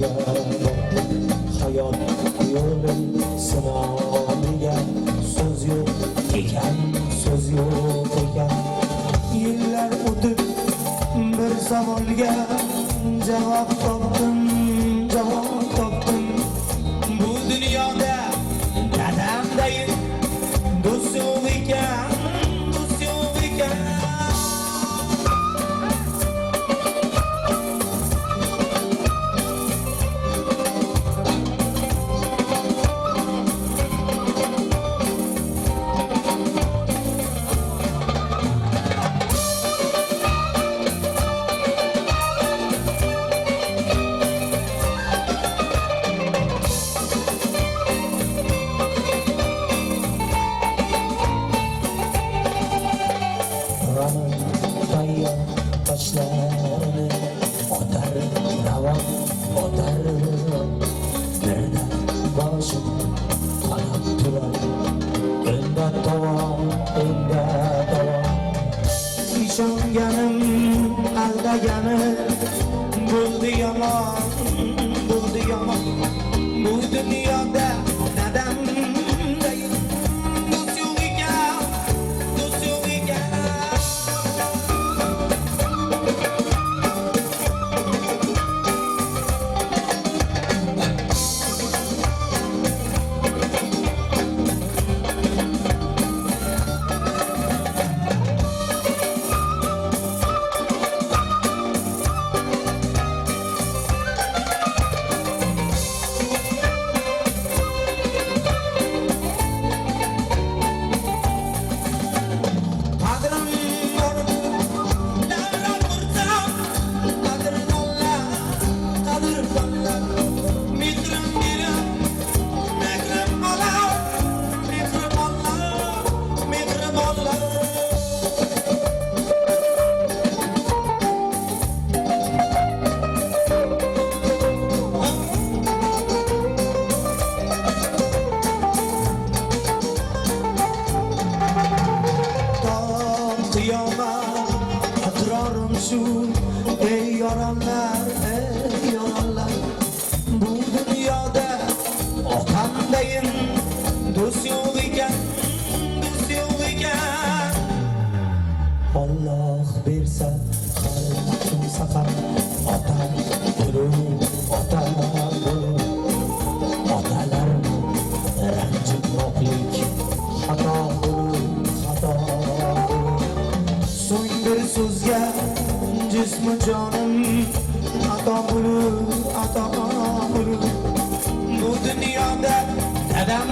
yo'liga hayot yo'li sinomiga so'z yo'q ekan, so'z yo'q ekan. Yillar o'tib bir savolga javob topdim, javob topdim. Bu dunyoda dadamdayin do'st yo'q ekan, do'st yo'q ekan. Tayyar taşlarını otar ravan otar. Nerede başım kanat durar, önde tavan, önde tavan. İşonganim aldaganim bo'ldi yomon, bo'ldi yomon. Bu dunyoda dadamdayin do'st yo'q ekan, do'st yo'q ekan. Ey yaranlar, ey yaranlar. Bu dünyada otamdayım do'st yo'q ekan, do'st yo'q ekan. Alloh bersa har kim safar otam bo'lur, otam bo'lur. Otalarni ranjitmoqlik xato bo'lur, xato bo'lur. So'ng bir so'zga jismi jonim ato bo'lur, ato bo'lur. Bu dunyoda dadam